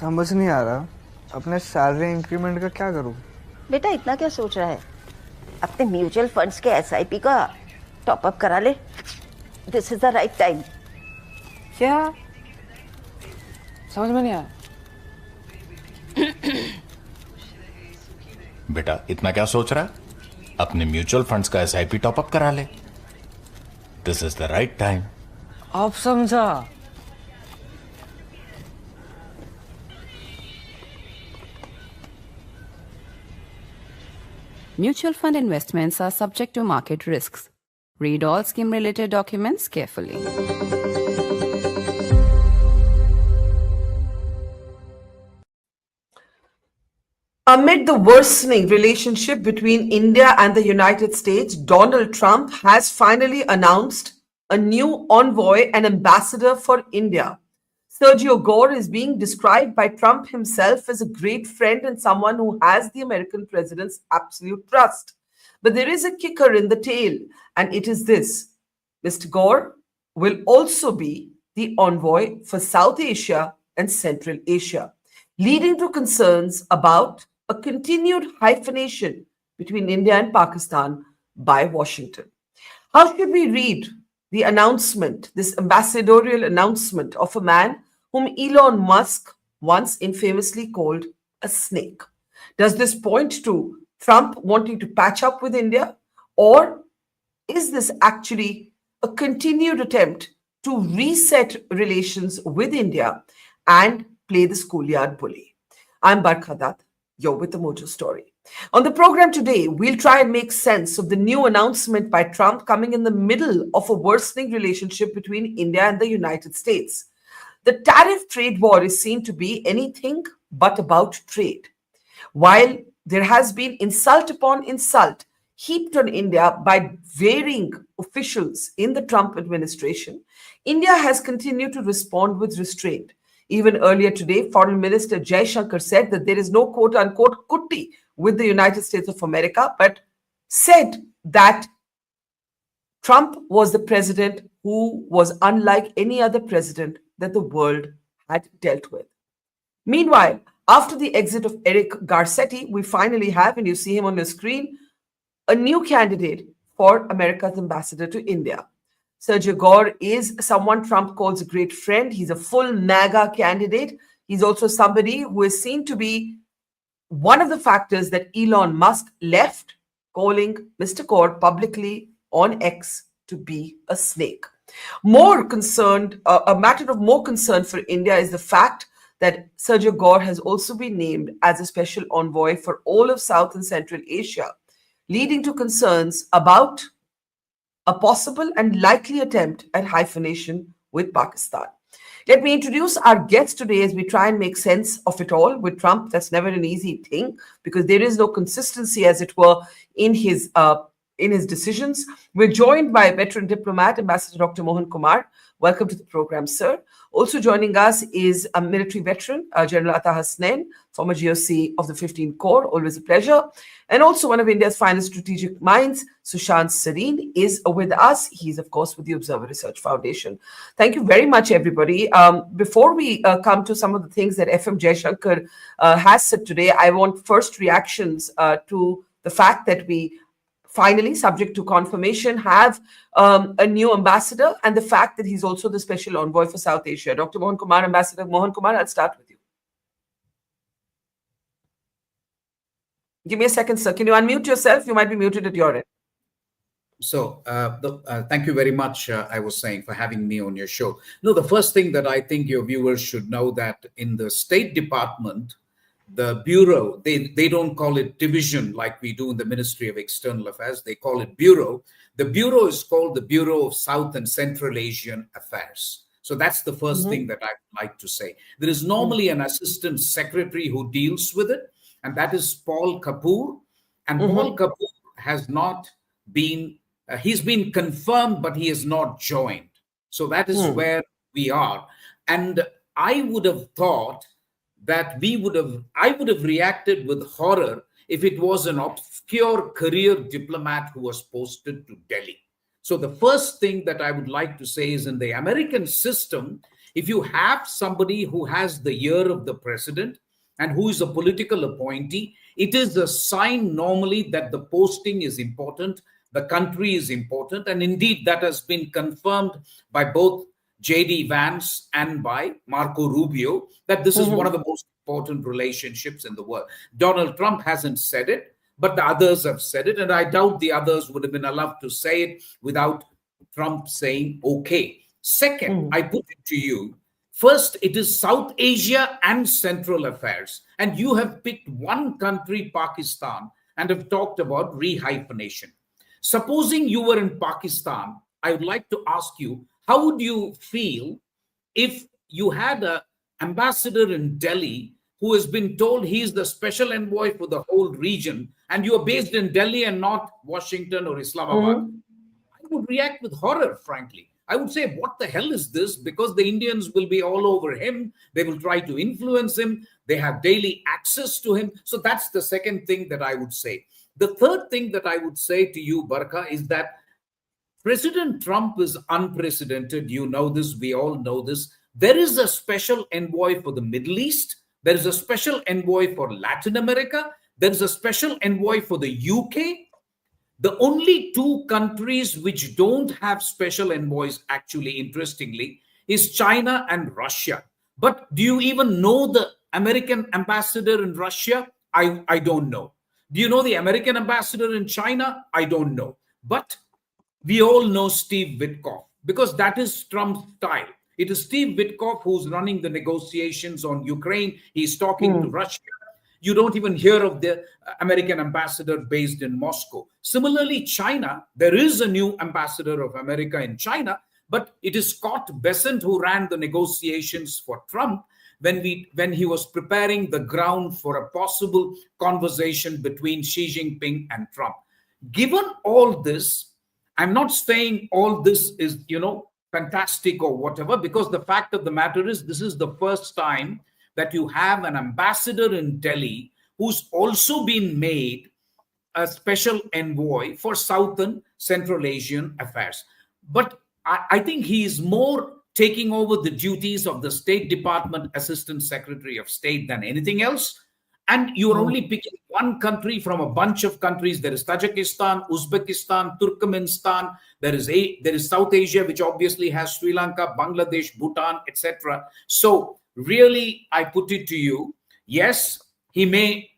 समझ नहीं आ रहा अपने सैलरी इंक्रीमेंट का क्या करूं। बेटा इतना क्या सोच रहा है, अपने म्यूचुअल फंड्स के एसआईपी का टॉप अप करा ले। This is the right time. क्या समझ में नहीं आया। बेटा इतना क्या सोच रहा है, अपने म्यूचुअल फंड्स का एसआईपी टॉपअप करा ले। This is the right time. अब समझा। Mutual fund investments are subject to market risks. Read all scheme-related documents carefully. Amid the worsening relationship between India and the United States, Donald Trump has finally announced a new envoy and ambassador for India. Sergio Gor is being described by Trump himself as a great friend and someone who has the American president's absolute trust. But there is a kicker in the tail, and it is this: Mr. Gor will also be the envoy for South Asia and Central Asia, leading to concerns about a continued hyphenation between India and Pakistan by Washington. How should we read the announcement, this ambassadorial announcement of a man whom Elon Musk once infamously called a snake? Does this point to Trump wanting to patch up with India, or is this actually a continued attempt to reset relations with India and play the schoolyard bully? I'm Barkha Dutt. You're with the Mojo Story. On the program today, we'll try and make sense of the new announcement by Trump coming in the middle of a worsening relationship between India and the United States. The tariff trade war is seen to be anything but about trade. While there has been insult upon insult heaped on India by varying officials in the Trump administration, India has continued to respond with restraint. Even earlier today, Foreign Minister Jai Shankar said that there is no quote-unquote kutti with the United States of America, but said that Trump was the president who was unlike any other president that the world had dealt with. Meanwhile, after the exit of Eric Garcetti, we finally have, and you see him on the screen, a new candidate for America's ambassador to India. Sergio Gor is someone Trump calls a great friend. He's a full MAGA candidate. He's also somebody who is seen to be one of the factors that Elon Musk left, calling Mr. Gor publicly on X to be a snake. More concerned, a matter of more concern for India is the fact that Sergio Gor has also been named as a special envoy for all of South and Central Asia, leading to concerns about a possible and likely attempt at hyphenation with Pakistan. Let me introduce our guest today as we try and make sense of it all. With Trump, that's never an easy thing because there is no consistency, as it were, in his decisions. We're joined by veteran diplomat, Ambassador Dr. Mohan Kumar. Welcome to the program, sir. Also joining us is a military veteran, General Atta Hasnain, former GOC of the 15th Corps. Always a pleasure. And also one of India's finest strategic minds, Sushant Sareen, is with us. He's, of course, with the Observer Research Foundation. Thank you very much, everybody. Before we come to some of the things that FM Jaishankar has said today, I want first reactions to the fact that we finally, subject to confirmation, have a new ambassador, and the fact that he's also the special envoy for South Asia. Dr. Mohan Kumar, Ambassador Mohan Kumar, I'll start with you. Give me a second, sir. Can you unmute yourself? You might be muted at your end. So thank you very much, I was saying, for having me on your show. No, the first thing that I think your viewers should know that in the State Department, the Bureau, they don't call it division like we do in the Ministry of External Affairs. They call it Bureau. The Bureau is called the Bureau of South and Central Asian Affairs. So that's the first thing that I'd like to say. There is normally an assistant secretary who deals with it, and that is Paul Kapoor. And Paul Kapoor has not been, he's been confirmed, but he has not joined. So that is where we are. And I would have thought that I would have reacted with horror if it was an obscure career diplomat who was posted to Delhi. So the first thing that I would like to say is, in the American system, If you have somebody who has the ear of the president and who is a political appointee, it is a sign normally that the posting is important, the country is important, and indeed that has been confirmed by both J.D. Vance and by Marco Rubio, that this is one of the most important relationships in the world. Donald Trump hasn't said it, but the others have said it, and I doubt the others would have been allowed to say it without Trump saying okay. Second, I put it to you, first, it is South Asia and Central Affairs, and you have picked one country, Pakistan, and have talked about rehyphenation. Supposing you were in Pakistan, I would like to ask you, how would you feel if you had an ambassador in Delhi who has been told he is the special envoy for the whole region, and you are based in Delhi and not Washington or Islamabad? I would react with horror, frankly. I would say, what the hell is this? Because the Indians will be all over him. They will try to influence him. They have daily access to him. So that's the second thing that I would say. The third thing that I would say to you, Barkha, is that President Trump is unprecedented. You know this. We all know this. There is a special envoy for the Middle East. There is a special envoy for Latin America. There is a special envoy for the UK. The only two countries which don't have special envoys, actually, interestingly, is China and Russia. But do you even know the American ambassador in Russia? I don't know. Do you know the American ambassador in China? I don't know. But we all know Steve Witkoff, because that is Trump's style. It is Steve Witkoff who's running the negotiations on Ukraine. He's talking to Russia. You don't even hear of the American ambassador based in Moscow. Similarly, China, there is a new ambassador of America in China, but it is Scott Bessent who ran the negotiations for Trump when he was preparing the ground for a possible conversation between Xi Jinping and Trump. Given all this, I'm not saying all this is, fantastic or whatever, because the fact of the matter is this is the first time that you have an ambassador in Delhi who's also been made a special envoy for Southern Central Asian affairs. But I think he is more taking over the duties of the State Department Assistant Secretary of State than anything else. And you're only picking one country from a bunch of countries. There is Tajikistan, Uzbekistan, Turkmenistan. There is South Asia, which obviously has Sri Lanka, Bangladesh, Bhutan, etc. So really, I put it to you, yes, he may,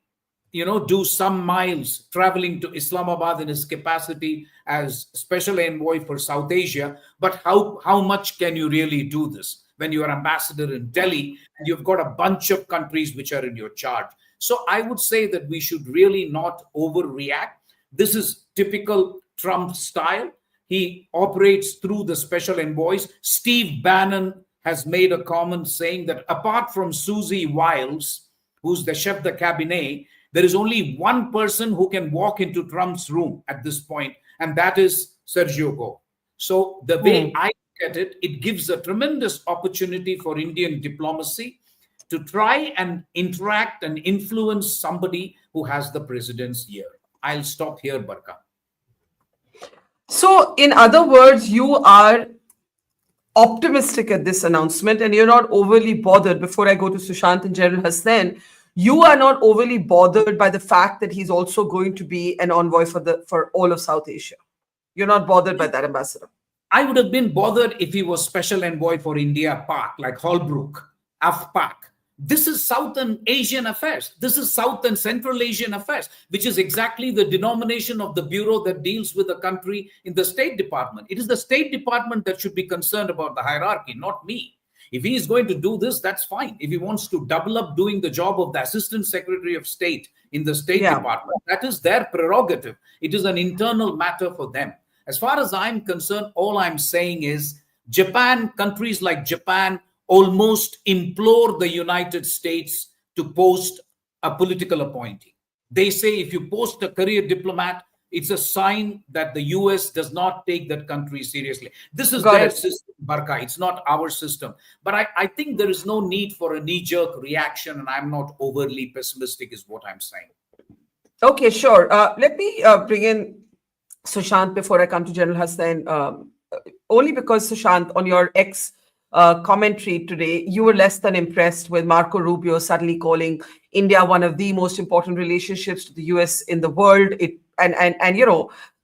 do some miles traveling to Islamabad in his capacity as special envoy for South Asia. But how much can you really do this when you are ambassador in Delhi and you've got a bunch of countries which are in your charge? So I would say that we should really not overreact. This is typical Trump style. He operates through the special envoys. Steve Bannon has made a comment saying that apart from Susie Wiles, who's the chef de cabinet, there is only one person who can walk into Trump's room at this point, and that is Sergio Gor. So the way I look at it, it gives a tremendous opportunity for Indian diplomacy to try and interact and influence somebody who has the president's ear. I'll stop here, Barkha. So, in other words, you are optimistic at this announcement and you're not overly bothered. Before I go to Sushant and General Hassan, you are not overly bothered by the fact that he's also going to be an envoy for all of South Asia. You're not bothered by that, Ambassador. I would have been bothered if he was special envoy for India, Pak, like Holbrooke, AFPAC. This is Southern Asian affairs. This is South and Central Asian affairs, which is exactly the denomination of the bureau that deals with the country in the State Department. It is the State Department that should be concerned about the hierarchy, not me. If he is going to do this, that's fine. If he wants to double up doing the job of the Assistant Secretary of State in the State Department, that is their prerogative. It is an internal matter for them. As far as I'm concerned, all I'm saying is Japan, countries like Japan, almost implore the United States to post a political appointee. They say if you post a career diplomat, it's a sign that the US does not take that country seriously. This is their system, Barkha. It's not our system. But I think there is no need for a knee-jerk reaction, and I'm not overly pessimistic is what I'm saying. Okay, sure. Let me bring in Sushant before I come to General Hassan. Only because, Sushant, on your X commentary today, you were less than impressed with Marco Rubio suddenly calling India one of the most important relationships to the US in the world. And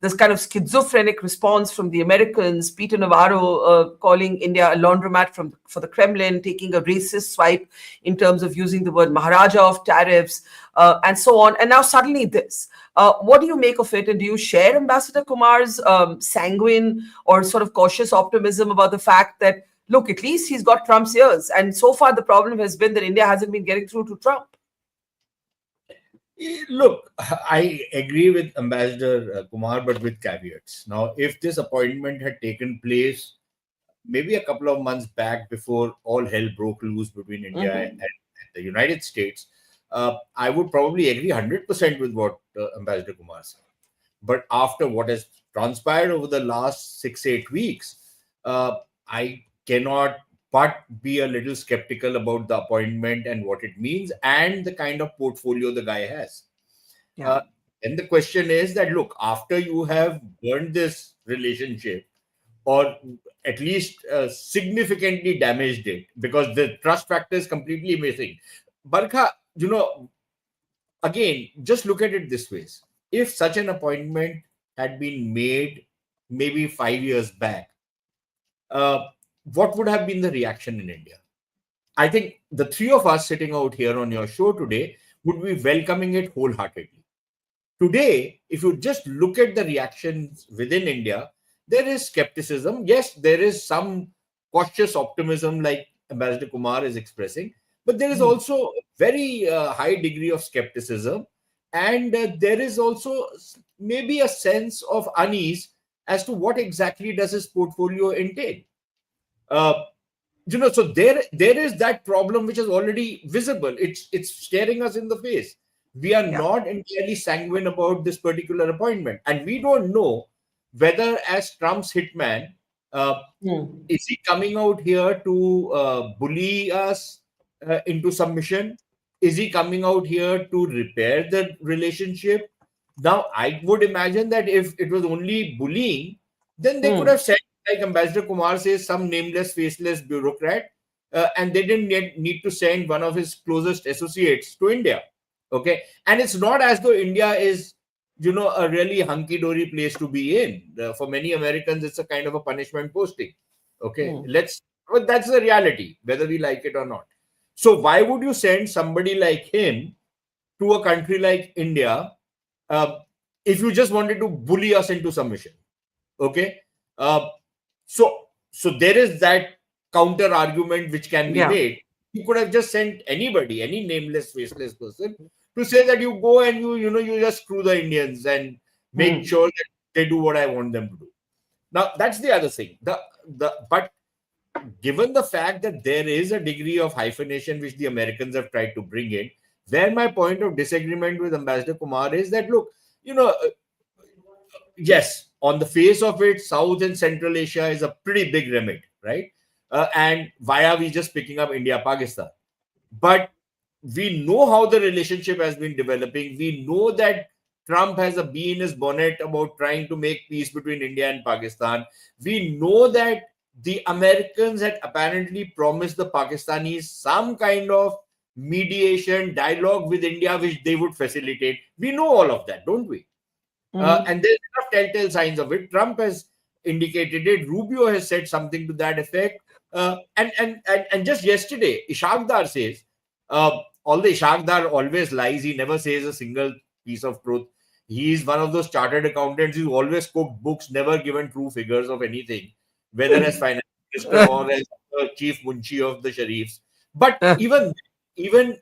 this kind of schizophrenic response from the Americans, Peter Navarro calling India a laundromat for the Kremlin, taking a racist swipe in terms of using the word Maharaja of tariffs, and so on. And now suddenly this. What do you make of it? And do you share Ambassador Kumar's sanguine or sort of cautious optimism about the fact that, look, at least he's got Trump's ears? And so far, the problem has been that India hasn't been getting through to Trump. Look, I agree with Ambassador Kumar, but with caveats. Now, if this appointment had taken place maybe a couple of months back before all hell broke loose between India and the United States, I would probably agree 100% with what Ambassador Kumar said. But after what has transpired over the last 6-8 weeks, I cannot but be a little skeptical about the appointment and what it means and the kind of portfolio the guy has. Yeah. And the question is that, look, after you have burned this relationship or at least significantly damaged it because the trust factor is completely missing. Barkha, again, just look at it this way. If such an appointment had been made maybe 5 years back, what would have been the reaction in India? I think the three of us sitting out here on your show today would be welcoming it wholeheartedly. Today, if you just look at the reactions within India, there is skepticism. Yes, there is some cautious optimism like Ambassador Kumar is expressing, but there is also a very high degree of skepticism. And there is also maybe a sense of unease as to what exactly does his portfolio entail. So there is that problem which is already visible. It's staring us in the face. We are not entirely sanguine about this particular appointment, and we don't know whether, as Trump's hitman, is he coming out here to bully us into submission? Is he coming out here to repair the relationship? Now, I would imagine that if it was only bullying, then they could have said, like Ambassador Kumar says, some nameless, faceless bureaucrat, and they didn't need to send one of his closest associates to India. Okay. And it's not as though India is, a really hunky-dory place to be in. For many Americans, it's a kind of a punishment posting. Okay. But that's the reality, whether we like it or not. So why would you send somebody like him to a country like India if you just wanted to bully us into submission? Okay. So there is that counter argument which can be made. You could have just sent anybody, any nameless, faceless person, to say that you go and you just screw the Indians and make sure that they do what I want them to do. Now that's the other thing. But given the fact that there is a degree of hyphenation which the Americans have tried to bring in, where my point of disagreement with Ambassador Kumar is that, look, yes, on the face of it, South and Central Asia is a pretty big remit, right? And why are we just picking up India-Pakistan? But we know how the relationship has been developing. We know that Trump has a bee in his bonnet about trying to make peace between India and Pakistan. We know that the Americans had apparently promised the Pakistanis some kind of mediation dialogue with India, which they would facilitate. We know all of that, don't we? And there's enough telltale signs of it. Trump has indicated it. Rubio has said something to that effect. And just yesterday, Ishaq Dar says, although Ishaq Dar always lies, he never says a single piece of truth. He is one of those chartered accountants who always cooked books, never given true figures of anything, whether as finance minister or as chief munshi of the Sharifs. But even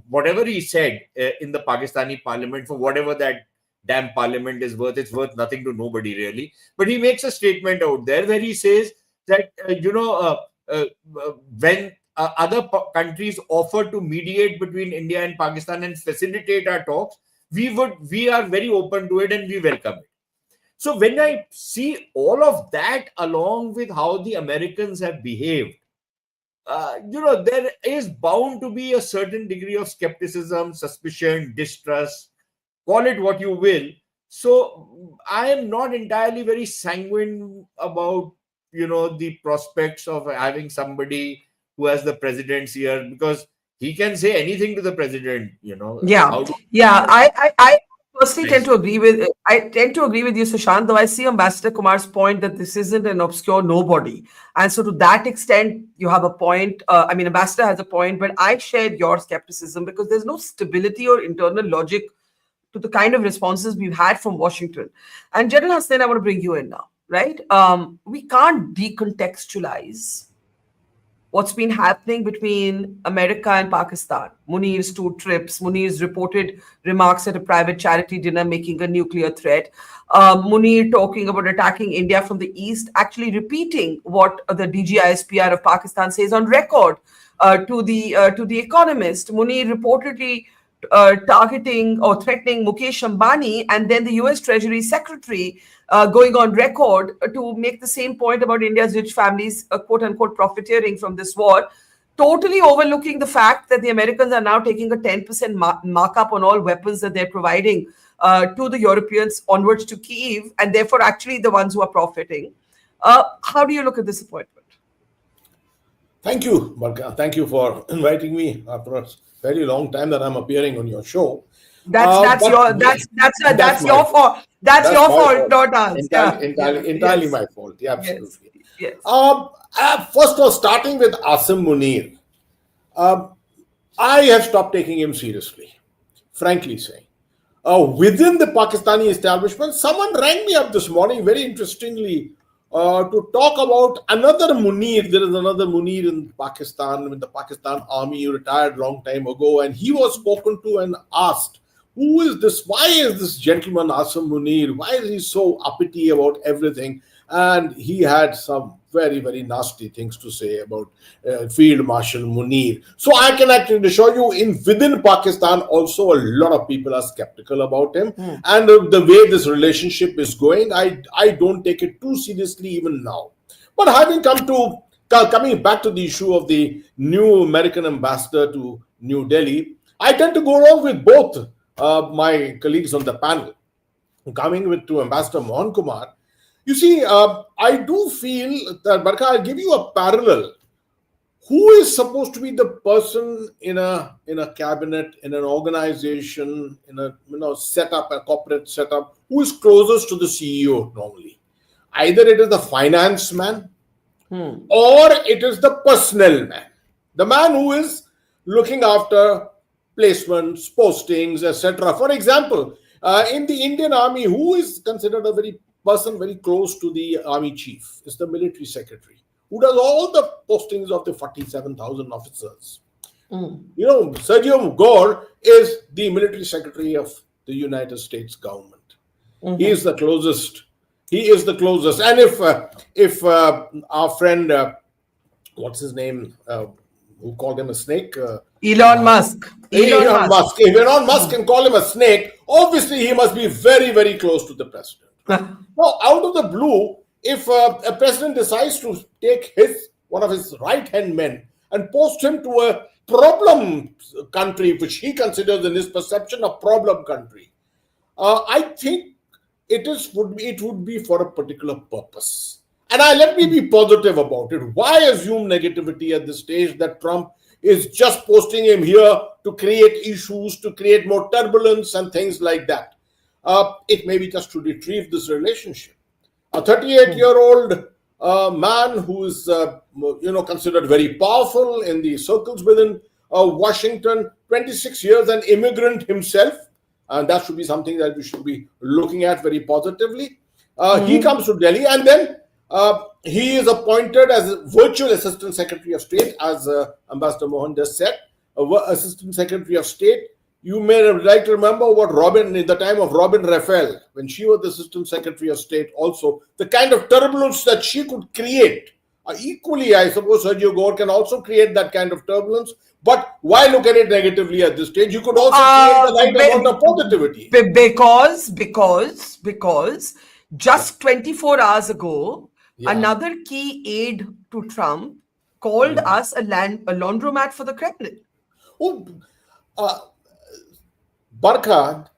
whatever he said in the Pakistani parliament, for whatever that damn parliament is worth, it's worth nothing to nobody really. But he makes a statement out there where he says that when other countries offer to mediate between India and Pakistan and facilitate our talks, we are very open to it and we welcome it. So when I see all of that along with how the Americans have behaved, there is bound to be a certain degree of skepticism, suspicion, distrust, call it what you will. So I am not entirely very sanguine about the prospects of having somebody who has the president's ear, because he can say anything to the president. Yeah, How do yeah. I personally tend to agree with. I tend to agree with you, Sushant. Though I see Ambassador Kumar's point that this isn't an obscure nobody, and so to that extent, you have a point. I mean, Ambassador has a point, but I share your skepticism because there's no stability or internal logic to the kind of responses we've had from Washington. And General Hasnain, I want to bring you in now, right? We can't decontextualize what's been happening between America and Pakistan. Munir's 2 trips, Munir's reported remarks at a private charity dinner making a nuclear threat, Munir talking about attacking India from the east, actually repeating what the DGISPR of Pakistan says on record to the Economist. Munir reportedly targeting or threatening Mukesh Ambani, and then the US Treasury Secretary going on record to make the same point about India's rich families, quote unquote, profiteering from this war, totally overlooking the fact that the Americans are now taking a 10% markup on all weapons that they're providing to the Europeans onwards to Kyiv, and therefore actually the ones who are profiting. How do you look at this appointment? Thank you, Barkha. Thank you for inviting me after a very long time that I'm appearing on your show. That's your fault. That's your fault, not ours. Entirely my fault. Yeah, absolutely. Yes. First of all, starting with Asim Munir, I have stopped taking him seriously, frankly saying. Within the Pakistani establishment, someone rang me up this morning, very interestingly, to talk about another Munir. There is another Munir in Pakistan, in the Pakistan army. He retired long time ago, and he was spoken to and asked, who is this? Why is this gentleman Asim Munir? Why is he so uppity about everything? And he had some very, very nasty things to say about Field Marshal Munir. So I can actually show you within Pakistan also a lot of people are skeptical about him. And the way this relationship is going, I don't take it too seriously even now. But coming back to the issue of the new American ambassador to New Delhi, I tend to go along with both my colleagues on the panel. Coming to Ambassador Mohan Kumar, you see, I do feel that, Barkha, I'll give you a parallel. Who is supposed to be the person in a cabinet, in an organization, in a setup, a corporate setup, who is closest to the CEO normally? Either it is the finance man or it is the personnel man. The man who is looking after placements, postings, etc. For example, in the Indian Army, who is considered a person very close to the army chief is the military secretary, who does all the postings of the 47,000 officers. Sergio Gor is the military secretary of the United States government. He is the closest. And if our friend, what's his name, who called him a snake? Elon Musk. Elon Musk. If Elon Musk can call him a snake, obviously he must be very, very close to the president. Now, out of the blue, if a president decides to take one of his right-hand men and post him to a problem country, which he considers in his perception a problem country, I think it would be for a particular purpose. And let me be positive about it. Why assume negativity at this stage that Trump is just posting him here to create issues, to create more turbulence and things like that? It may be just to retrieve this relationship. A 38-year-old man who is, considered very powerful in the circles within Washington, 26 years, an immigrant himself, and that should be something that we should be looking at very positively. He comes to Delhi, and then he is appointed as a virtual Assistant Secretary of State, as Ambassador Mohan just said, Assistant Secretary of State. You may like to remember what in the time of Robin Raphael, when she was the Assistant Secretary of State also, the kind of turbulence that she could create. Equally, I suppose Sergio Gor can also create that kind of turbulence. But why look at it negatively at this stage? You could also create the right amount of positivity. Because just 24 hours ago, another key aide to Trump called us a laundromat for the Kremlin. Barkha,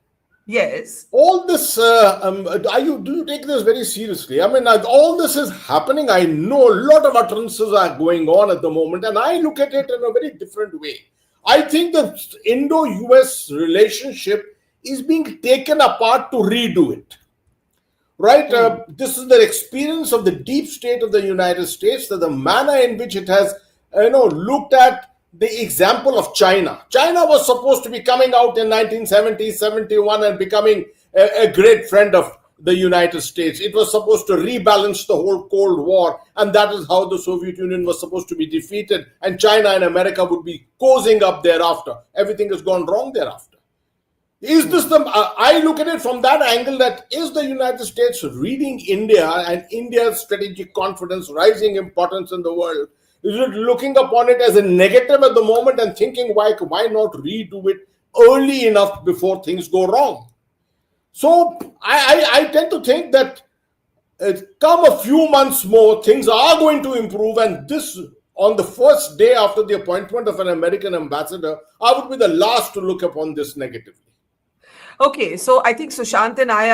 Yes. All this, do you take this very seriously? I mean, all this is happening. I know a lot of utterances are going on at the moment, and I look at it in a very different way. I think the Indo-US relationship is being taken apart to redo it. Right? This is the experience of the deep state of the United States, that the manner in which it has, looked at the example of China. China was supposed to be coming out in 1970, 71 and becoming a great friend of the United States. It was supposed to rebalance the whole Cold War, and that is how the Soviet Union was supposed to be defeated, and China and America would be cozying up thereafter. Everything has gone wrong thereafter. Is this I look at it from that angle, that is the United States reading India and India's strategic confidence, rising importance in the world? Is it looking upon it as a negative at the moment and thinking, why not redo it early enough before things go wrong? So I tend to think that come a few months more, things are going to improve, and this, on the first day after the appointment of an American ambassador, I would be the last to look upon this negatively. Okay, so I think Sushant and I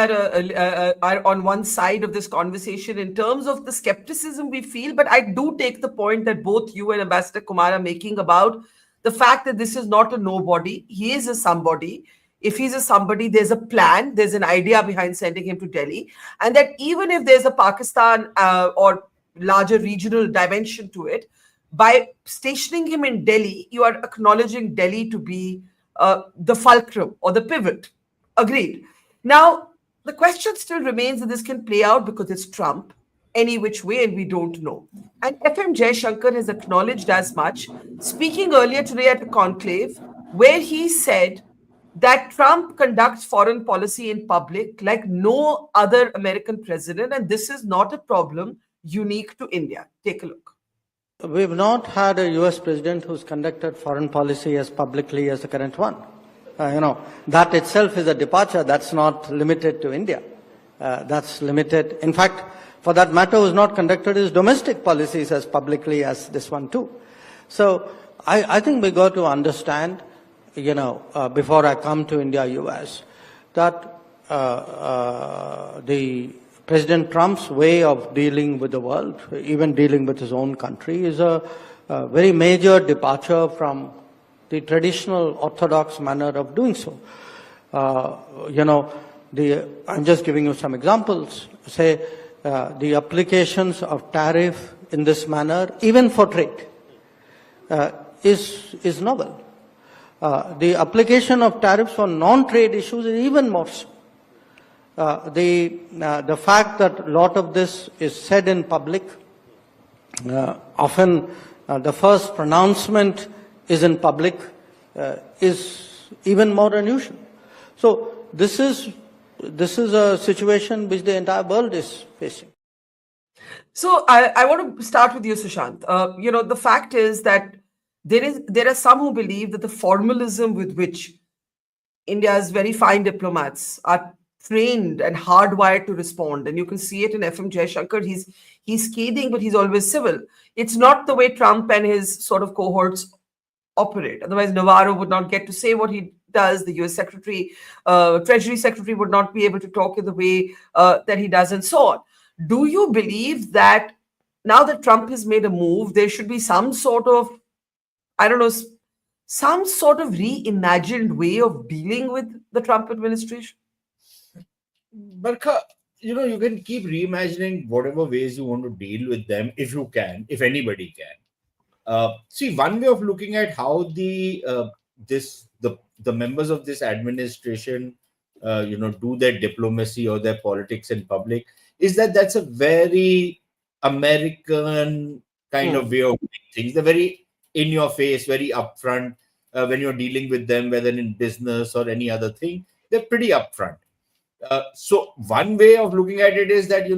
are on one side of this conversation in terms of the skepticism we feel, but I do take the point that both you and Ambassador Kumar are making about the fact that this is not a nobody. He is a somebody. If he's a somebody, there's a plan, there's an idea behind sending him to Delhi, and that even if there's a Pakistan or larger regional dimension to it, by stationing him in Delhi, you are acknowledging Delhi to be the fulcrum or the pivot. Agreed. Now, the question still remains that this can play out because it's Trump any which way, and we don't know. And FM Jaishankar has acknowledged as much, speaking earlier today at a conclave where he said that Trump conducts foreign policy in public like no other American president, and this is not a problem unique to India. Take a look. We've not had a US president who's conducted foreign policy as publicly as the current one. That itself is a departure. That's not limited to India. That's limited. In fact, for that matter, who's not conducted his domestic policies as publicly as this one too. So I think we got to understand, before I come to India-US, that the President Trump's way of dealing with the world, even dealing with his own country, is a very major departure from the traditional orthodox manner of doing so. I'm just giving you some examples. Say, the applications of tariff in this manner, even for trade, is novel. The application of tariffs for non-trade issues is even more so. The fact that a lot of this is said in public, often the first pronouncement is in public, is even more unusual. So this is a situation which the entire world is facing. So I want to start with you, Sushant. The fact is that there are some who believe that the formalism with which India's very fine diplomats are trained and hardwired to respond, and you can see it in FM Jaishankar, he's scathing, but he's always civil. It's not the way Trump and his sort of cohorts operate. Otherwise, Navarro would not get to say what he does. The US Secretary, Treasury Secretary would not be able to talk in the way that he does, and so on. Do you believe that now that Trump has made a move, there should be some sort of, some sort of reimagined way of dealing with the Trump administration? Barkha, you can keep reimagining whatever ways you want to deal with them, if you can, if anybody can. See, one way of looking at how the members of this administration, do their diplomacy or their politics in public is that that's a very American kind of way of doing things. They're very in your face, very upfront when you're dealing with them, whether in business or any other thing. They're pretty upfront. So one way of looking at it is that,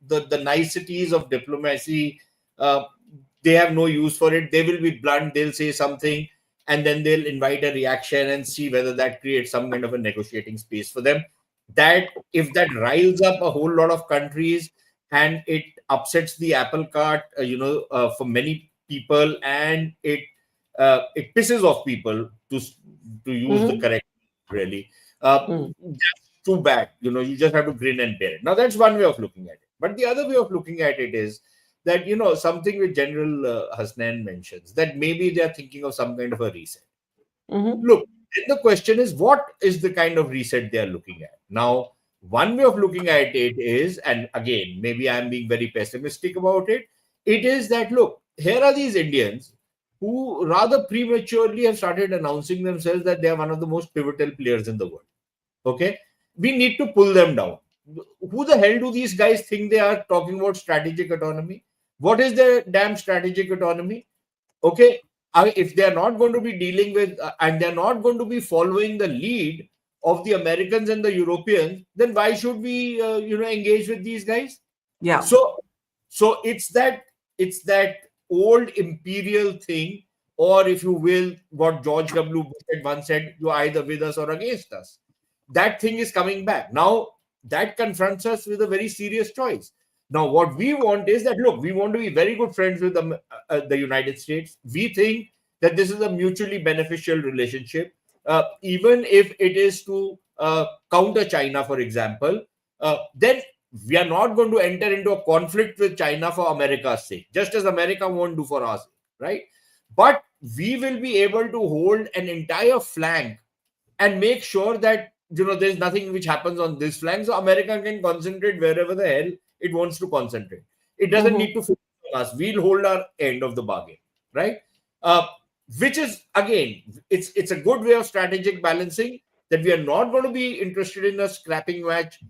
that the niceties of diplomacy, they have no use for it. They will be blunt. They'll say something and then they'll invite a reaction and see whether that creates some kind of a negotiating space for them. That if that riles up a whole lot of countries and it upsets the apple cart, for many people, and it pisses off people, to use the correct really. That's too bad. You just have to grin and bear it. Now, that's one way of looking at it. But the other way of looking at it is that, something which General Hasnain mentions, that maybe they are thinking of some kind of a reset. Look, the question is, what is the kind of reset they are looking at? Now, one way of looking at it is, and again, maybe I'm being very pessimistic about it, it is that, look, here are these Indians who rather prematurely have started announcing themselves that they are one of the most pivotal players in the world. Okay? We need to pull them down. Who the hell do these guys think they are talking about strategic autonomy? What is their damn strategic autonomy? Okay? If they are not going to be dealing with, and they're not going to be following the lead of the Americans and the Europeans, then why should we, engage with these guys? Yeah. So it's that old imperial thing, or if you will, what George W. Bush had once said, you're either with us or against us. That thing is coming back. Now, that confronts us with a very serious choice. Now, what we want is that, look, we want to be very good friends with the United States. We think that this is a mutually beneficial relationship, even if it is to counter China, for example. Then we are not going to enter into a conflict with China for America's sake, just as America won't do for us, right? But we will be able to hold an entire flank and make sure that, there's nothing which happens on this flank, so America can concentrate wherever the hell it wants to concentrate. It doesn't need to focus on us. We'll hold our end of the bargain, right? Which is, again, it's a good way of strategic balancing, that we are not going to be interested in a scrapping match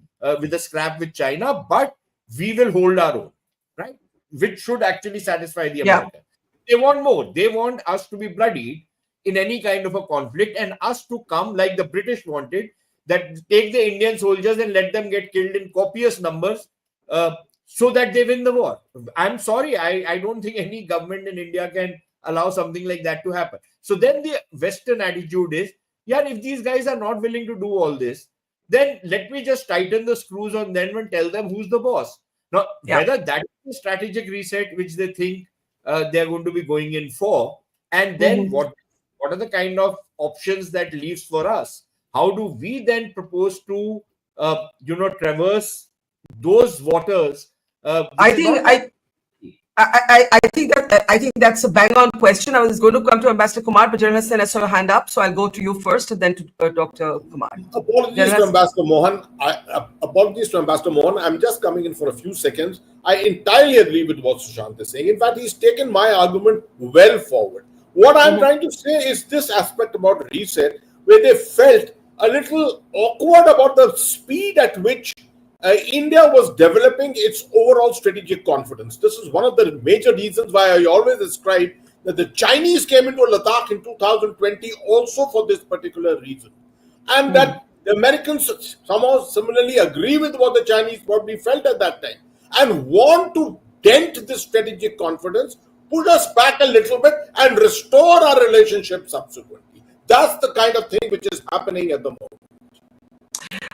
with a scrap with China, but we will hold our own, right? Which should actually satisfy the Americans. They want more. They want us to be bloodied in any kind of a conflict, and us to come like the British wanted, that take the Indian soldiers and let them get killed in copious numbers so that they win the war. I'm sorry, I don't think any government in India can allow something like that to happen. So then the Western attitude is, if these guys are not willing to do all this, then let me just tighten the screws on them and tell them who's the boss. Now, whether that is a strategic reset which they think they're going to be going in for, and then what are the kind of options that leaves for us? How do we then propose to, traverse those waters? I think that's a bang on question. I was going to come to Ambassador Kumar, but General Hassan has her hand up, so I'll go to you first and then to Dr. Kumar. Apologies to Ambassador Mohan. I'm just coming in for a few seconds. I entirely agree with what Sushant is saying. In fact, he's taken my argument well forward. What I'm trying to say is this aspect about reset, where they felt a little awkward about the speed at which India was developing its overall strategic confidence. This is one of the major reasons why I always ascribe that the Chinese came into Ladakh in 2020 also for this particular reason. And that the Americans somehow similarly agree with what the Chinese probably felt at that time and want to dent this strategic confidence, pull us back a little bit and restore our relationship subsequently. That's the kind of thing which is happening at the moment.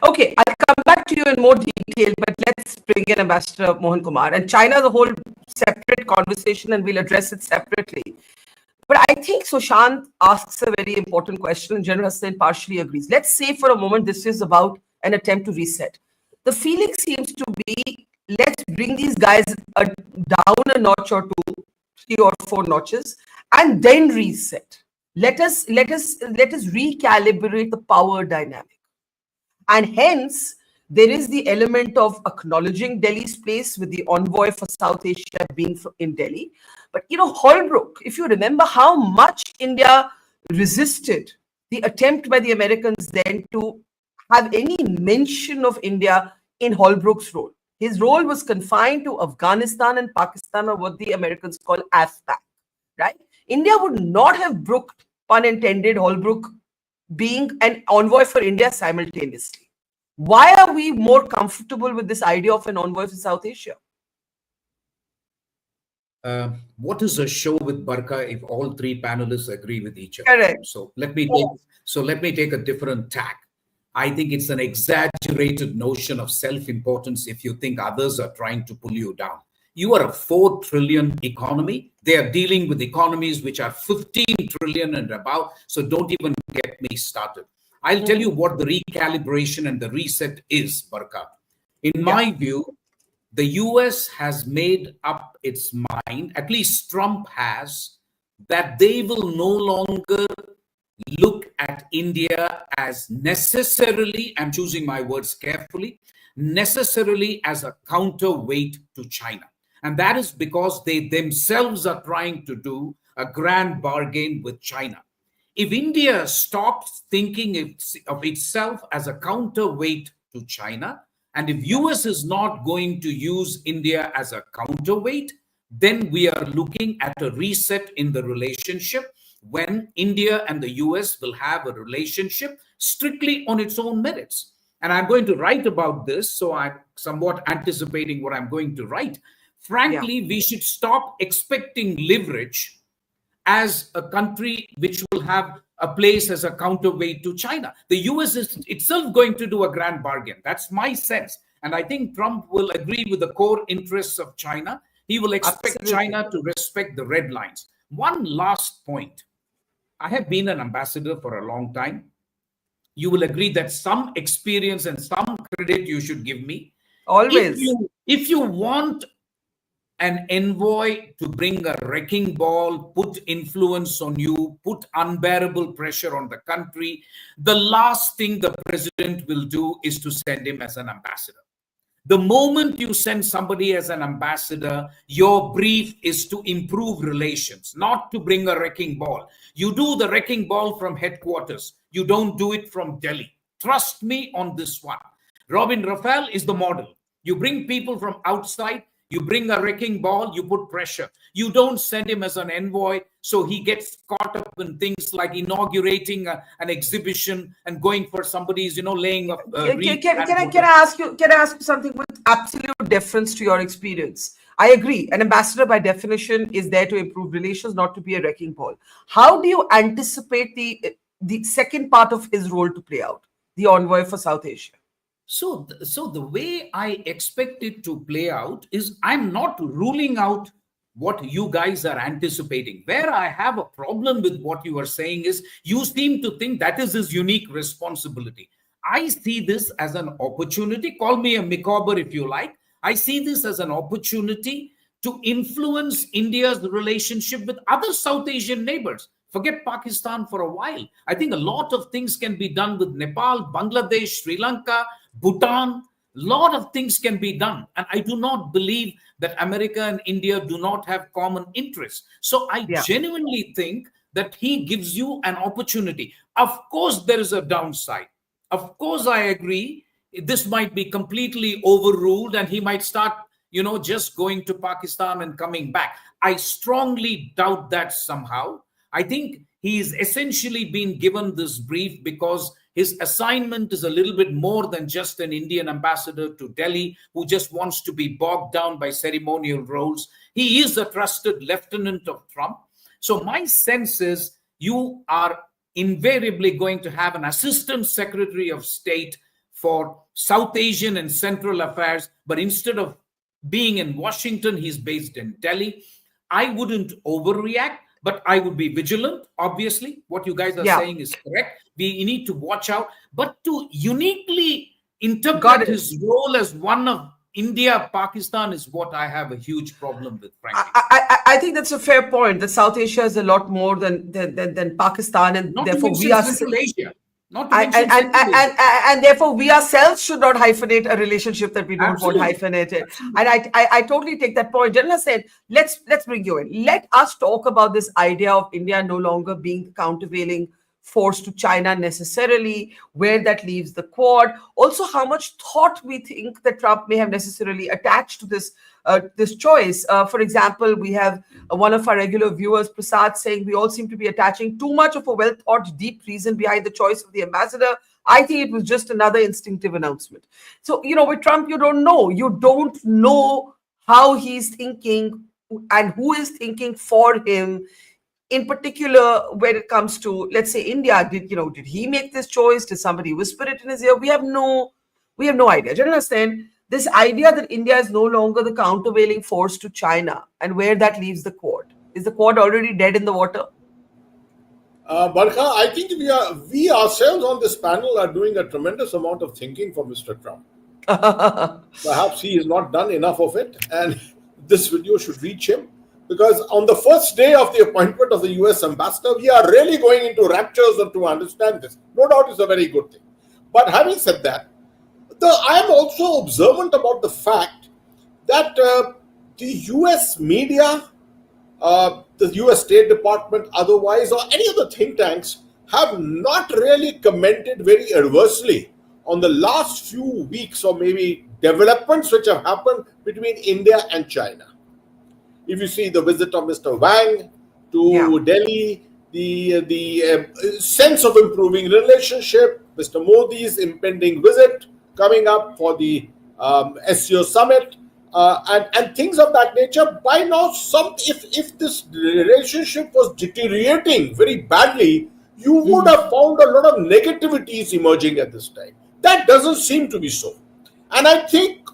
Okay, I'll come back to you in more detail, but let's bring in Ambassador Mohan Kumar. And China is a whole separate conversation, and we'll address it separately. But I think Sushant asks a very important question, and General Hassan partially agrees. Let's say for a moment this is about an attempt to reset. The feeling seems to be, let's bring these guys down a notch or two, 3 or 4 notches, and then reset. Let us recalibrate the power dynamic. And hence, there is the element of acknowledging Delhi's place with the envoy for South Asia being in Delhi. But, Holbrooke, if you remember how much India resisted the attempt by the Americans then to have any mention of India in Holbrooke's role. His role was confined to Afghanistan and Pakistan, or what the Americans call AFPAC, right? India would not have brooked, pun intended, Holbrooke being an envoy for India simultaneously. Why are we more comfortable with this idea of an envoy for South Asia? What is a show with Barkha if all 3 panelists agree with each other? Correct. So let me take a different tack. I think it's an exaggerated notion of self-importance if you think others are trying to pull you down. You are a 4 trillion economy. They are dealing with economies which are 15 trillion and above. So don't even get me started. I'll tell you what the recalibration and the reset is, Barkha. In my view, the US has made up its mind, at least Trump has, that they will no longer look at India as necessarily, I'm choosing my words carefully, necessarily as a counterweight to China. And that is because they themselves are trying to do a grand bargain with China. If India stops thinking of itself as a counterweight to China, and if US is not going to use India as a counterweight, then we are looking at a reset in the relationship when India and the US will have a relationship strictly on its own merits. And I'm going to write about this, so I'm somewhat anticipating what I'm going to write. Frankly, we should stop expecting leverage as a country which will have a place as a counterweight to China. The US is itself going to do a grand bargain. That's my sense. And I think Trump will agree with the core interests of China. He will expect China to respect the red lines. One last point. I have been an ambassador for a long time. You will agree that some experience and some credit you should give me. Always. If you want an envoy to bring a wrecking ball, put influence on you, put unbearable pressure on the country, the last thing the president will do is to send him as an ambassador. The moment you send somebody as an ambassador, your brief is to improve relations, not to bring a wrecking ball. You do the wrecking ball from headquarters. You don't do it from Delhi. Trust me on this one. Robin Raphael is the model. You bring people from outside, you bring a wrecking ball, you put pressure. You don't send him as an envoy so he gets caught up in things like inaugurating an exhibition and going for somebody's, laying up. Can I ask you something with absolute deference to your experience? I agree. An ambassador by definition is there to improve relations, not to be a wrecking ball. How do you anticipate the second part of his role to play out, the envoy for South Asia? So the way I expect it to play out is I'm not ruling out what you guys are anticipating. Where I have a problem with what you are saying is you seem to think that is his unique responsibility. I see this as an opportunity. Call me a Micawber if you like. I see this as an opportunity to influence India's relationship with other South Asian neighbors. Forget Pakistan for a while. I think a lot of things can be done with Nepal, Bangladesh, Sri Lanka, Bhutan. A lot of things can be done. And I do not believe that America and India do not have common interests. So I genuinely think that he gives you an opportunity. Of course, there is a downside. Of course, I agree. This might be completely overruled and he might start, just going to Pakistan and coming back. I strongly doubt that somehow. I think he's essentially been given this brief because his assignment is a little bit more than just an Indian ambassador to Delhi who just wants to be bogged down by ceremonial roles. He is a trusted lieutenant of Trump. So my sense is you are invariably going to have an assistant secretary of state for South Asian and Central Affairs, but instead of being in Washington, he's based in Delhi. I wouldn't overreact. But I would be vigilant, obviously. What you guys are saying is correct. We need to watch out. But to uniquely interpret his role as one of India, Pakistan is what I have a huge problem with, frankly. I think that's a fair point. That South Asia is a lot more than Pakistan. And not therefore we are Central Asia. And therefore, we ourselves should not hyphenate a relationship that we don't want hyphenated. And I totally take that point. Janna said, let's bring you in. Let us talk about this idea of India no longer being the countervailing force to China necessarily, where that leaves the Quad. Also, how much thought we think that Trump may have necessarily attached to this choice. For example, we have one of our regular viewers, Prasad, saying we all seem to be attaching too much of a well-thought, deep reason behind the choice of the ambassador. I think it was just another instinctive announcement. So, with Trump, you don't know. You don't know how he's thinking and who is thinking for him. In particular, when it comes to, let's say, India, did he make this choice? Did somebody whisper it in his ear? We have no idea. Do you understand? This idea that India is no longer the countervailing force to China and where that leaves the Quad. Is the Quad already dead in the water? Barkha, I think we ourselves on this panel are doing a tremendous amount of thinking for Mr. Trump. Perhaps he has not done enough of it, and this video should reach him, because on the first day of the appointment of the US ambassador, we are really going into raptures and to understand this. No doubt it's a very good thing. But having said that, I am also observant about the fact that the US media, the US State Department, otherwise, or any of the think tanks have not really commented very adversely on the last few weeks or maybe developments which have happened between India and China. If you see the visit of Mr. Wang to Delhi, the sense of improving relationship, Mr. Modi's impending visit coming up for the SCO summit, and things of that nature. By now, if this relationship was deteriorating very badly, you would have found a lot of negativities emerging at this time. That doesn't seem to be so. And I think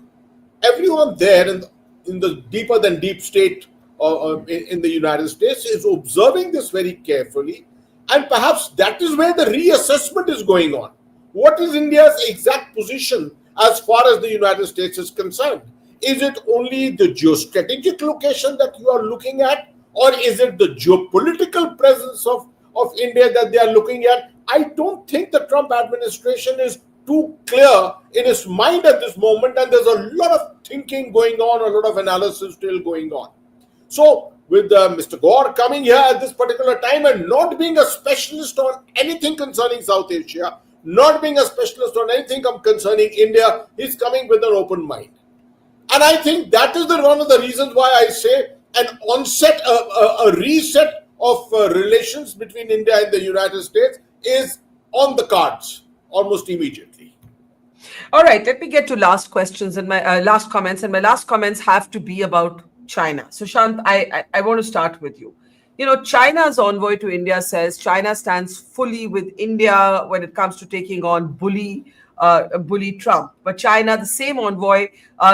everyone there in the deeper than deep state in the United States is observing this very carefully. And perhaps that is where the reassessment is going on. What is India's exact position as far as the United States is concerned? Is it only the geostrategic location that you are looking at? Or is it the geopolitical presence of India that they are looking at? I don't think the Trump administration is too clear in its mind at this moment, and there's a lot of thinking going on, a lot of analysis still going on. So with Mr. Gor coming here at this particular time and not being a specialist on anything concerning South Asia, not being a specialist on anything concerning India, he's coming with an open mind. And I think that is one of the reasons why I say an onset, a reset of relations between India and the United States is on the cards almost immediately. All right, let me get to last questions and my last comments. And my last comments have to be about China. So Shant, I want to start with you. You know, China's envoy to India says China stands fully with India when it comes to taking on bully Trump. But China, the same envoy,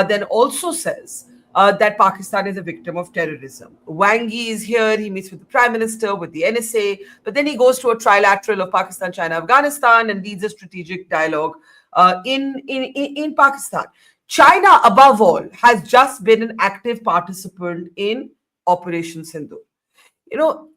then also says that Pakistan is a victim of terrorism. Wang Yi is here. He meets with the Prime Minister, with the NSA, but then he goes to a trilateral of Pakistan, China, Afghanistan, and leads a strategic dialogue in Pakistan. China, above all, has just been an active participant in Operation Sindoor. You know,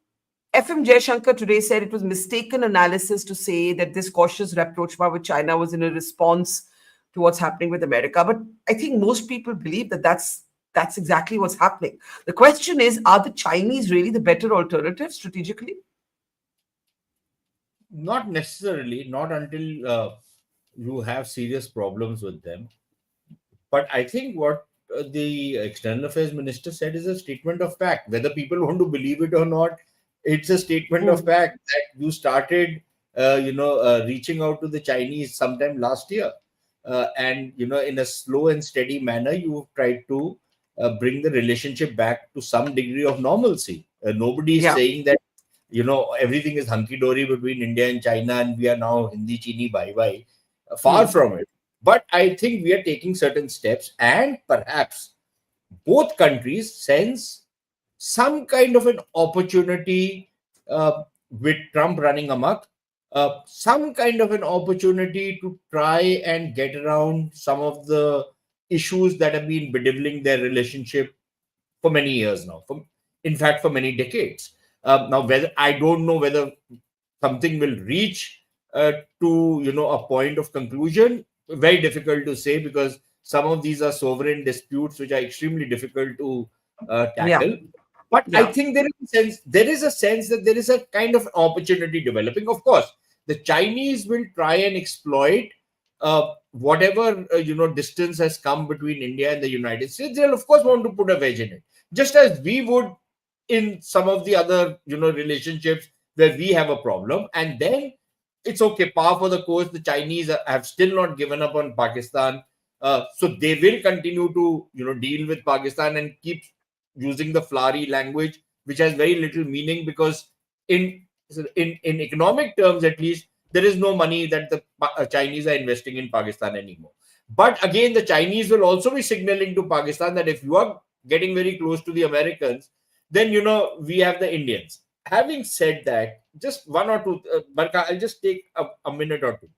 FM Jaishankar today said it was mistaken analysis to say that this cautious rapprochement with China was in a response to what's happening with America. But I think most people believe that that's exactly what's happening. The question is, are the Chinese really the better alternative strategically? Not necessarily, not until you have serious problems with them. But I think what the External Affairs Minister said is a statement of fact. Whether people want to believe it or not, it's a statement of fact that you started, reaching out to the Chinese sometime last year. And, in a slow and steady manner, you've tried to bring the relationship back to some degree of normalcy. Nobody is saying that, everything is hunky-dory between India and China and we are now Hindi Chini bye-bye. Far from it. But I think we are taking certain steps, and perhaps both countries sense some kind of an opportunity with Trump running amok, some kind of an opportunity to try and get around some of the issues that have been bedeviling their relationship for many years now, in fact, for many decades. Now, I don't know whether something will reach to a point of conclusion. Very difficult to say, because some of these are sovereign disputes which are extremely difficult to tackle. But I think there is a sense that there is a kind of opportunity developing. Of course, the Chinese will try and exploit whatever distance has come between India and the United States. They'll of course want to put a wedge in it, just as we would in some of the other relationships where we have a problem. And then it's okay, par for the course. The Chinese have still not given up on Pakistan, so they will continue to deal with Pakistan and keep using the flowery language, which has very little meaning, because in economic terms, at least, there is no money that the Chinese are investing in Pakistan anymore. But again, the Chinese will also be signaling to Pakistan that if you are getting very close to the Americans, then we have the Indians. Having said that, just one or two, Barkha, I'll just take a minute or two.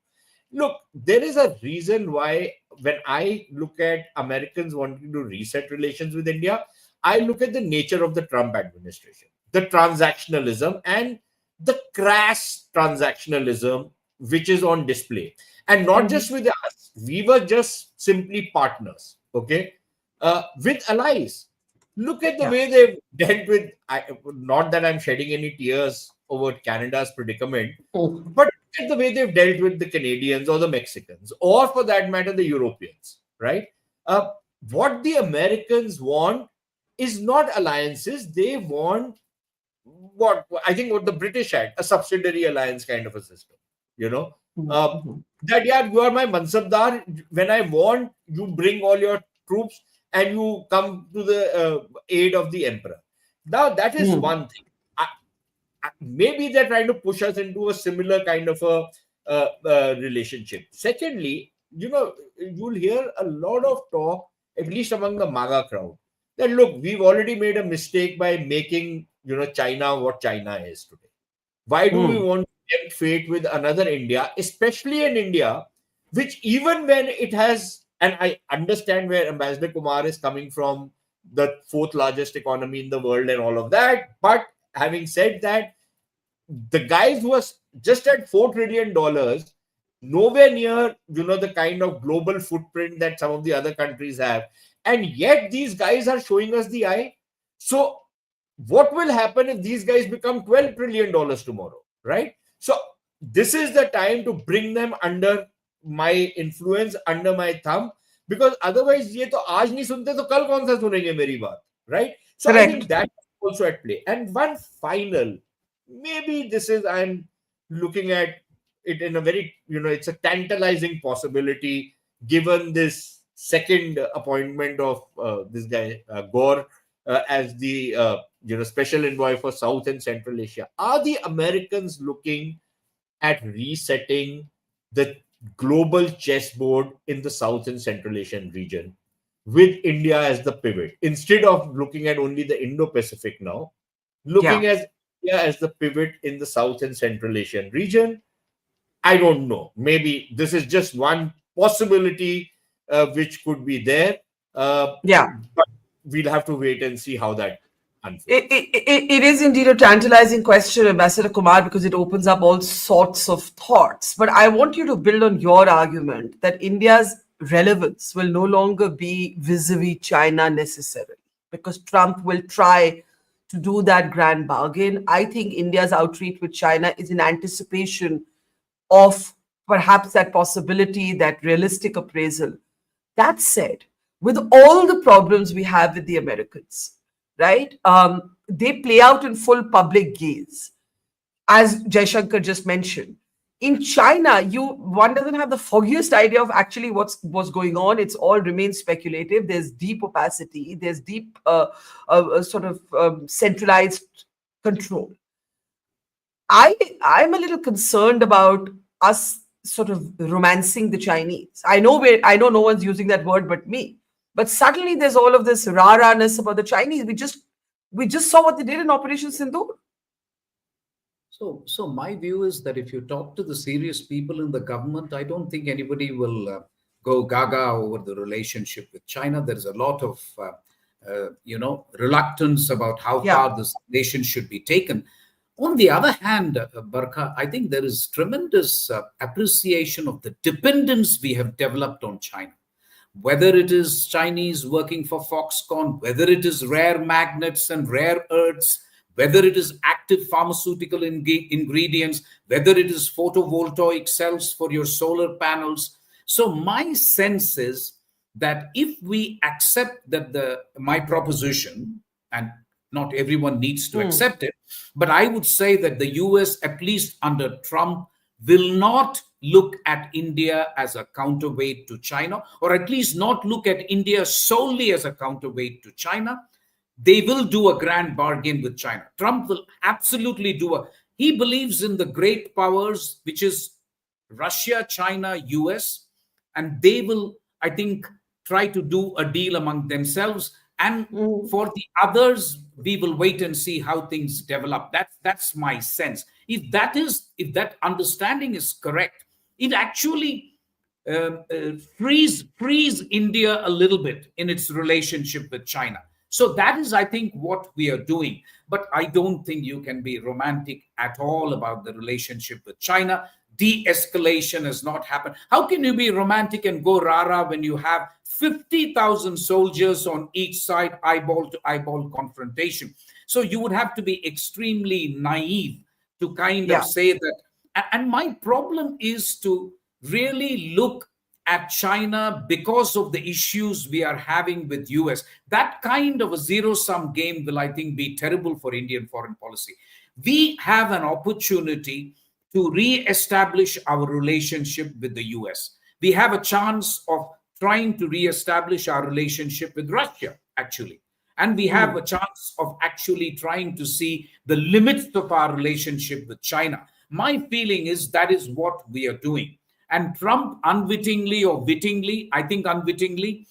Look, there is a reason why when I look at Americans wanting to reset relations with India, I look at the nature of the Trump administration, the transactionalism and the crass transactionalism which is on display. And not just with us, we were just simply partners, okay, with allies. Look at the way they've dealt with, not that I'm shedding any tears over Canada's predicament, but look at the way they've dealt with the Canadians or the Mexicans, or for that matter, the Europeans, right? What the Americans want is not alliances. They want what I think what the British had, a subsidiary alliance kind of a system, you know? That, yeah, you are my Mansabdar. When I want, you bring all your troops and you come to the aid of the emperor. Now, that is one thing. Maybe they're trying to push us into a similar kind of a relationship. Secondly, you know, you'll hear a lot of talk, at least among the MAGA crowd, that look, we've already made a mistake by making, you know, China what China is today. Why do we want to tempt fate with another India, especially an India, which even when it has, and I understand where Ambassador Kumar is coming from, the fourth largest economy in the world and all of that. But having said that, the guys who are just at $4 trillion, nowhere near, you know, the kind of global footprint that some of the other countries have. And yet these guys are showing us the eye. So what will happen if these guys become $12 trillion tomorrow, right? So this is the time to bring them under my influence, under my thumb, because otherwise ye to aaj nahi sunte to kal kaun sa sunenge meri baat, right? So I think that's also at play. And one final, maybe this is, I'm looking at it in a very, you know, it's a tantalizing possibility given this second appointment of this guy Gor as the you know, special envoy for South and Central Asia. Are the Americans looking at resetting the global chessboard in the South and Central Asian region with India as the pivot, instead of looking at only the Indo-Pacific now, looking at India as the pivot in the South and Central Asian region? I don't know. Maybe this is just one possibility which could be there. But we'll have to wait and see how that unfolds. It is indeed a tantalizing question, Ambassador Kumar, because it opens up all sorts of thoughts. But I want you to build on your argument that India's relevance will no longer be vis-a-vis China necessarily, because Trump will try to do that grand bargain. I think India's outreach with China is in anticipation of perhaps that possibility, that realistic appraisal. That said, with all the problems we have with the Americans, right, they play out in full public gaze, as Jaishankar just mentioned. In China, one doesn't have the foggiest idea of actually what's going on. It's all remains speculative. There's deep opacity. There's deep sort of centralized control. I'm a little concerned about us sort of romancing the Chinese. I know no one's using that word but me. But suddenly there's all of this rah-rahness about the Chinese. We just saw what they did in Operation Sindoor. So my view is that if you talk to the serious people in the government, I don't think anybody will go gaga over the relationship with China. There is a lot of, reluctance about how far this nation should be taken. On the other hand, Barkha, I think there is tremendous appreciation of the dependence we have developed on China. Whether it is Chinese working for Foxconn, whether it is rare magnets and rare earths, whether it is active pharmaceutical ingredients, whether it is photovoltaic cells for your solar panels. So my sense is that if we accept that my proposition, and not everyone needs to accept it, but I would say that the US, at least under Trump, will not look at India as a counterweight to China, or at least not look at India solely as a counterweight to China. They will do a grand bargain with China. Trump will absolutely he believes in the great powers, which is Russia, China, US, and they will, I think, try to do a deal among themselves. And for the others, we will wait and see how things develop. That's my sense. If that understanding is correct, it actually frees India a little bit in its relationship with China. So that is, I think, what we are doing. But I don't think you can be romantic at all about the relationship with China. De-escalation has not happened. How can you be romantic and go rara when you have 50,000 soldiers on each side, eyeball to eyeball confrontation? So you would have to be extremely naive to kind of say that. And my problem is to really look at China because of the issues we are having with US. That kind of a zero-sum game will, I think, be terrible for Indian foreign policy. We have an opportunity to re-establish our relationship with the US. We have a chance of trying to re-establish our relationship with Russia, actually. And we have a chance of actually trying to see the limits of our relationship with China. My feeling is that is what we are doing. And Trump, unwittingly or wittingly, I think unwittingly,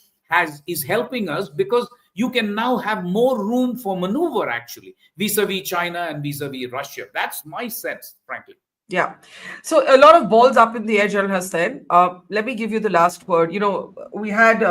is helping us, because you can now have more room for maneuver, actually, vis-a-vis China and vis-a-vis Russia. That's my sense, frankly. Yeah. So a lot of balls up in the air, General Hussain. Let me give you the last word. You know, we had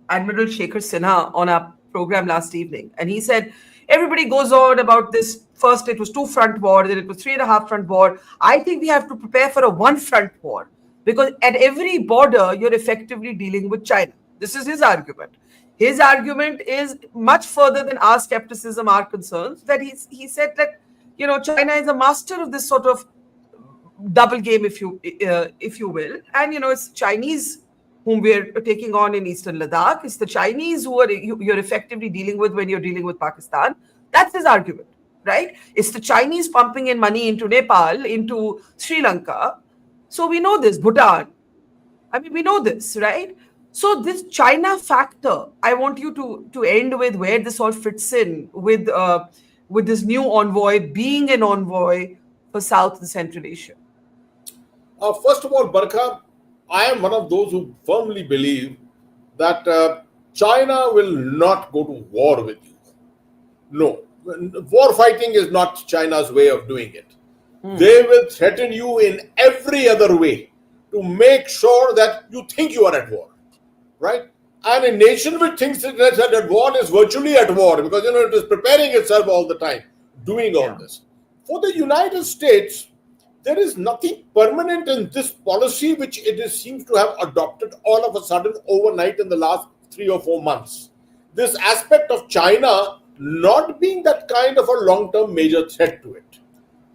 Admiral Shekhar Sinha on our program last evening, and he said, everybody goes on about this. First, it was 2-front war, then it was 3.5-front war. I think we have to prepare for a 1-front war, because at every border, you're effectively dealing with China. This is his argument. His argument is much further than our skepticism, our concerns, that he said that, you know, China is a master of this sort of double game, if you will. And, you know, it's Chinese whom we're taking on in Eastern Ladakh. It's the Chinese who you're effectively dealing with when you're dealing with Pakistan. That's his argument, right? It's the Chinese pumping in money into Nepal, into Sri Lanka. So we know this, Bhutan. I mean, we know this, right? So this China factor, I want you to end with where this all fits in with this new envoy being an envoy for South and Central Asia. First of all, Barkha, I am one of those who firmly believe that China will not go to war with you. No, war fighting is not China's way of doing it. They will threaten you in every other way to make sure that you think you are at war, right? And a nation which thinks that at war is virtually at war, because, you know, it is preparing itself all the time, doing all this. For the United States, there is nothing permanent in this policy which seems to have adopted all of a sudden overnight in the last 3 or 4 months. This aspect of China not being that kind of a long-term major threat to it.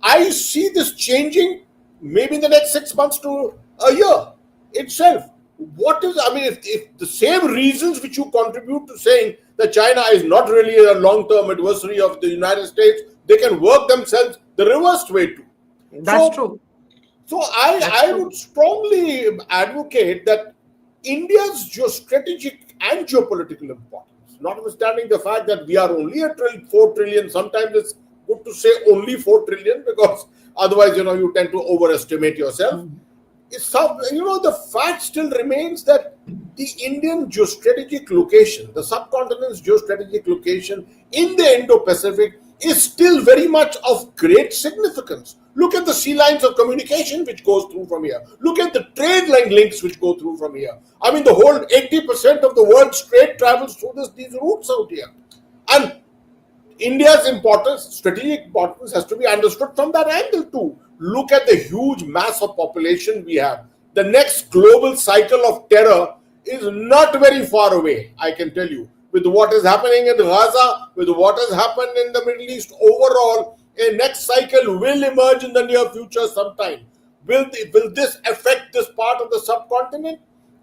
I see this changing maybe in the next 6 months to a year itself. If the same reasons which you contribute to saying that China is not really a long-term adversary of the United States, they can work themselves the reversed way too. That's true. So I would strongly advocate that India's geostrategic and geopolitical importance, notwithstanding the fact that we are only at 4 trillion, sometimes it's good to say only 4 trillion, because otherwise, you know, you tend to overestimate yourself. The fact still remains that the Indian geostrategic location, the subcontinent's geostrategic location in the Indo-Pacific is still very much of great significance. Look at the sea lines of communication which goes through from here. Look at the trade line links which go through from here. I mean, the whole 80% of the world's trade travels through these routes out here. And India's importance, strategic importance, has to be understood from that angle too. Look at the huge mass of population we have. The next global cycle of terror is not very far away, I can tell you. With what is happening in Gaza, with what has happened in the Middle East overall, a next cycle will emerge in the near future sometime. Will this affect this part of the subcontinent?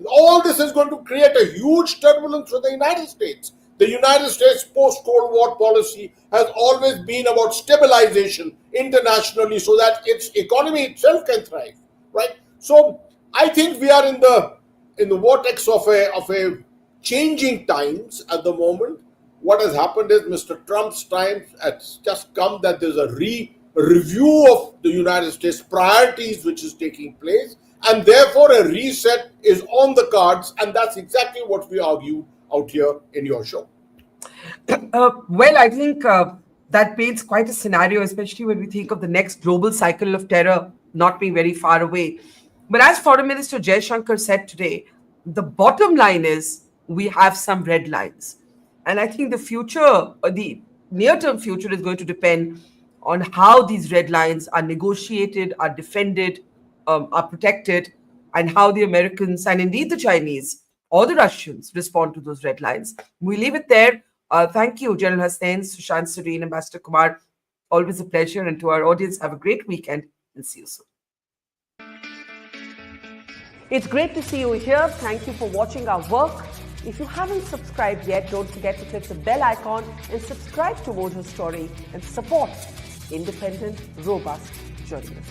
All this is going to create a huge turbulence for the United States. The United States post-Cold War policy has always been about stabilization internationally so that its economy itself can thrive, right? So I think we are in the vortex of a changing times at the moment. What has happened is Mr. Trump's time has just come, that there's a review of the United States priorities which is taking place, and therefore a reset is on the cards, and that's exactly what we argue out here in your show. Well, I think that paints quite a scenario, especially when we think of the next global cycle of terror not being very far away. But as Foreign Minister Jaishankar said today, the bottom line is we have some red lines. And I think the future, or the near-term future, is going to depend on how these red lines are negotiated, are defended, are protected, and how the Americans and indeed the Chinese or the Russians respond to those red lines. We leave it there. Thank you, General Hussain, Sushant Serene, Ambassador Kumar. Always a pleasure. And to our audience, have a great weekend and see you soon. It's great to see you here. Thank you for watching our work. If you haven't subscribed yet, don't forget to click the bell icon and subscribe to Mojo Story and support independent, robust journalism.